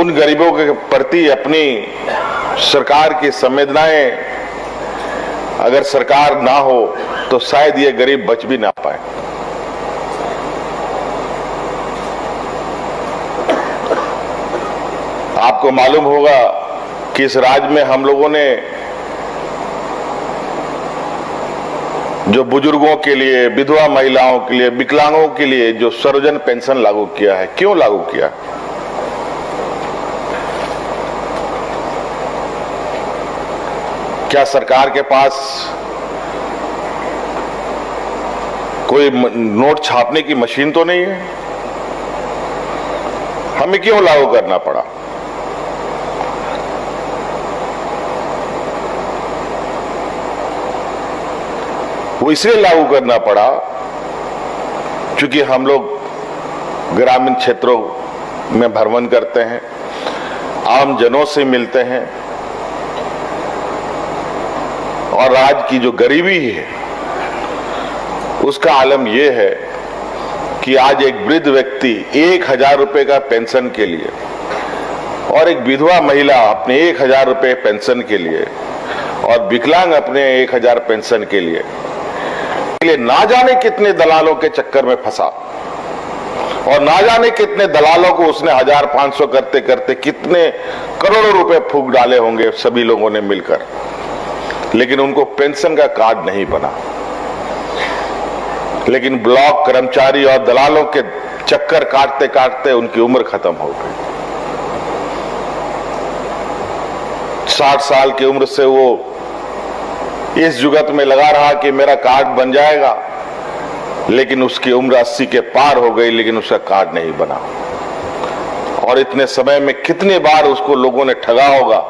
उन गरीबों के प्रति अपनी सरकार की संवेदनाएं अगर सरकार ना हो तो शायद ये गरीब बच भी ना पाए। आपको मालूम होगा कि इस राज्य में हम लोगों ने जो बुजुर्गों के लिए, विधवा महिलाओं के लिए, विकलांगों के लिए जो सर्वजन पेंशन लागू किया है, क्यों लागू किया? क्या सरकार के पास कोई नोट छापने की मशीन तो नहीं है? हमें क्यों लागू करना पड़ा? वो इसलिए लागू करना पड़ा क्योंकि हम लोग ग्रामीण क्षेत्रों में भ्रमण करते हैं, आम जनों से मिलते हैं और आज की जो गरीबी है उसका आलम यह है कि आज एक वृद्ध व्यक्ति 1000 रुपए का पेंशन के लिए और एक विधवा महिला अपने 1000 रुपए पेंशन के लिए और विकलांग अपने 1000 पेंशन के लिए ना जाने कितने दलालों के चक्कर में फंसा और ना जाने कितने दलालों को उसने 1500 करते करते कितने करोड़ों रुपए फूंक डाले होंगे सभी लोगों ने मिलकर, लेकिन उनको पेंशन का कार्ड नहीं बना। लेकिन ब्लॉक कर्मचारी और दलालों के चक्कर काटते काटते उनकी उम्र खत्म हो गई। 60 साल की उम्र से वो इस जुगत में लगा रहा कि मेरा कार्ड बन जाएगा, लेकिन उसकी उम्र 80 के पार हो गई, लेकिन उसका कार्ड नहीं बना। और इतने समय में कितने बार उसको लोगों ने ठगा होगा,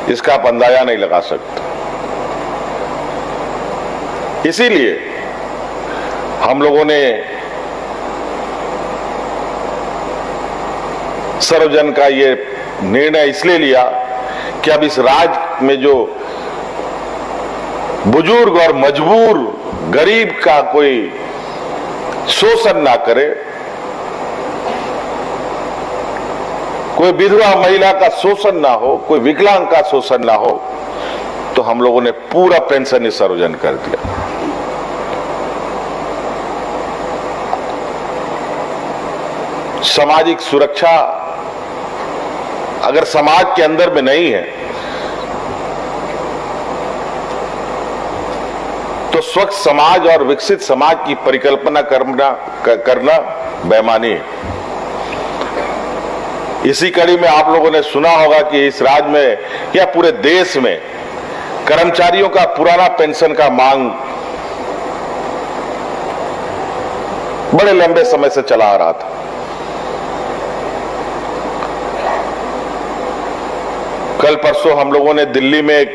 इसका आप अंदाजा नहीं लगा सकते। इसीलिए हम लोगों ने सर्वजन का ये निर्णय इसलिए लिया कि अब इस राज्य में जो बुजुर्ग और मजबूर गरीब का कोई शोषण ना करे, कोई विधवा महिला का शोषण ना हो, कोई विकलांग का शोषण ना हो, तो हम लोगों ने पूरा पेंशन सर्वजन कर दिया। सामाजिक सुरक्षा अगर समाज के अंदर में नहीं है तो स्वच्छ समाज और विकसित समाज की परिकल्पना करना बेईमानी है। इसी कड़ी में आप लोगों ने सुना होगा कि इस राज्य में या पूरे देश में कर्मचारियों का पुराना पेंशन का मांग बड़े लंबे समय से चला आ रहा था। कल परसों हम लोगों ने दिल्ली में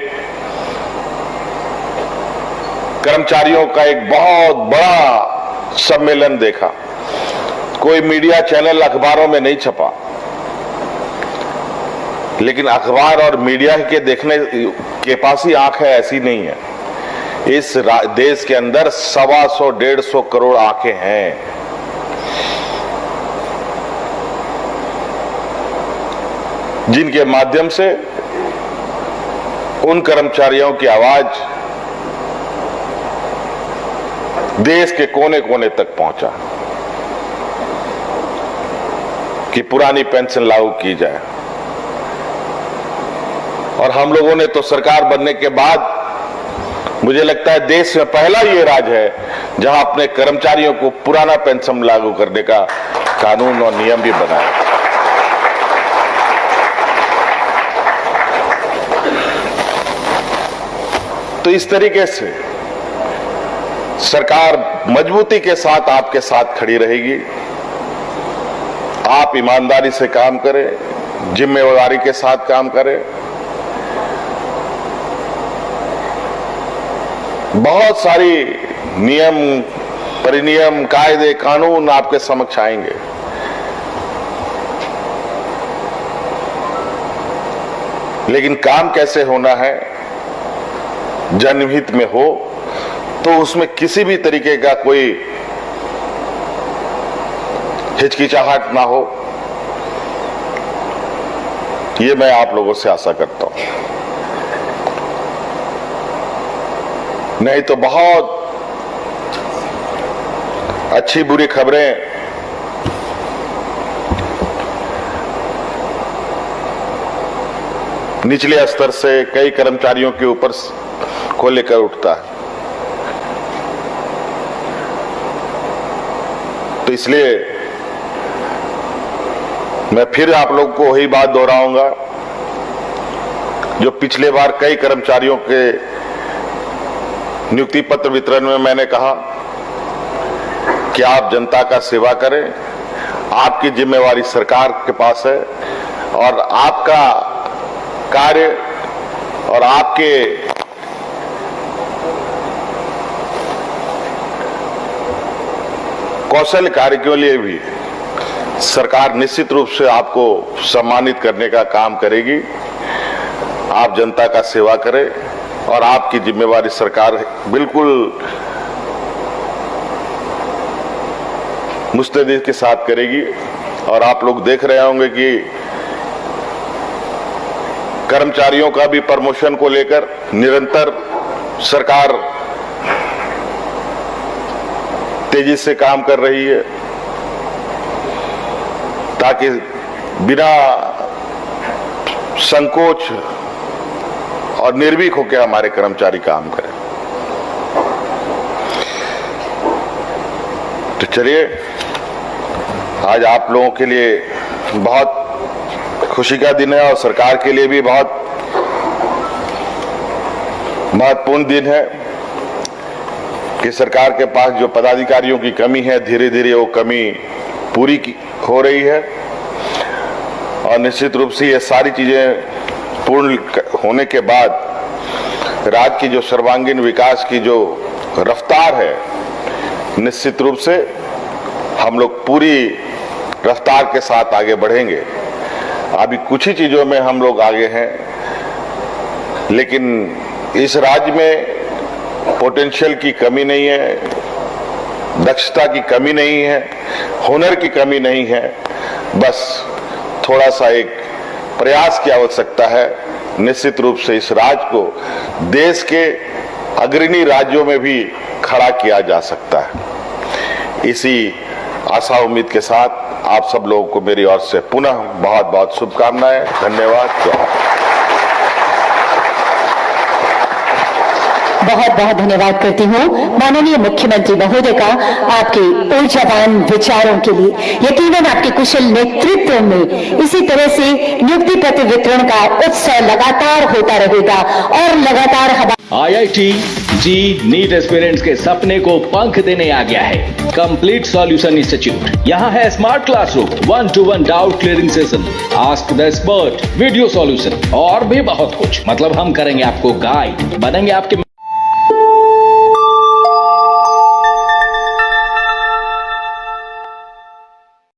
कर्मचारियों का एक बहुत बड़ा सम्मेलन देखा। कोई मीडिया चैनल अखबारों में नहीं छपा, लेकिन अखबार और मीडिया के देखने के पास ही आंख है ऐसी नहीं है। इस देश के अंदर 125-150 करोड़ आंखें हैं। जिनके माध्यम से उन कर्मचारियों की आवाज देश के कोने कोने तक पहुंचा कि पुरानी पेंशन लागू की जाए। और हम लोगों ने तो सरकार बनने के बाद मुझे लगता है देश में पहला ये राज्य है जहां अपने कर्मचारियों को पुराना पेंशन लागू करने का कानून और नियम भी बनाया। तो इस तरीके से सरकार मजबूती के साथ आपके साथ खड़ी रहेगी। आप ईमानदारी से काम करें, जिम्मेवारी के साथ काम करें। बहुत सारी नियम, परिनियम, कायदे, कानून आपके समक्ष आएंगे, लेकिन काम कैसे होना है, जनहित में हो तो उसमें किसी भी तरीके का कोई हिचकिचाहट ना हो, ये मैं आप लोगों से आशा करता हूं। नहीं तो बहुत अच्छी बुरी खबरें निचले स्तर से कई कर्मचारियों के ऊपर को लेकर उठता है। तो इसलिए मैं फिर आप लोग को वही बात दोहराऊंगा जो पिछले बार कई कर्मचारियों के नियुक्ति पत्र वितरण में मैंने कहा कि आप जनता का सेवा करें, आपकी जिम्मेवारी सरकार के पास है और आपका कार्य और आपके कौशल कार्य के लिए भी सरकार निश्चित रूप से आपको सम्मानित करने का काम करेगी। आप जनता का सेवा करें और आपकी जिम्मेवारी सरकार बिल्कुल मुस्तैदी के साथ करेगी। और आप लोग देख रहे होंगे कि कर्मचारियों का भी प्रमोशन को लेकर निरंतर सरकार तेजी से काम कर रही है ताकि बिना संकोच और निर्भीक होकर हमारे कर्मचारी काम करें। तो चलिए, आज आप लोगों के लिए बहुत खुशी का दिन है और सरकार के लिए भी बहुत महत्वपूर्ण दिन है कि सरकार के पास जो पदाधिकारियों की कमी है, धीरे धीरे वो कमी पूरी हो रही है। और निश्चित रूप से ये सारी चीजें पूर्ण होने के बाद राज्य की जो सर्वांगीण विकास की जो रफ्तार है, निश्चित रूप से हम लोग पूरी रफ्तार के साथ आगे बढ़ेंगे। अभी कुछ ही चीजों में हम लोग आगे हैं, लेकिन इस राज्य में पोटेंशियल की कमी नहीं है, दक्षता की कमी नहीं है, हुनर की कमी नहीं है। बस थोड़ा सा एक प्रयास की आवश्यकता है। निश्चित रूप से इस राज्य को देश के अग्रणी राज्यों में भी खड़ा किया जा सकता है। इसी आशा उम्मीद के साथ आप सब लोगों को मेरी ओर से पुनः बहुत बहुत शुभकामनाएं। धन्यवाद। बहुत बहुत धन्यवाद करती हूँ माननीय मुख्यमंत्री महोदय का आपके ऊर्जावान विचारों के लिए। यकीनन आपके कुशल नेतृत्व में इसी तरह से नियुक्ति पत्र वितरण का उत्सव लगातार होता रहेगा और लगातार हमारे IIT जी नीट एस्पिरेंट्स के सपने को पंख देने आ गया है कंप्लीट सॉल्यूशन इंस्टीट्यूट। यहाँ है smart classroom, 1-to-1 doubt clearing session, ask the expert, video solution और भी बहुत कुछ। मतलब हम करेंगे आपको गाइड, बनेंगे आपके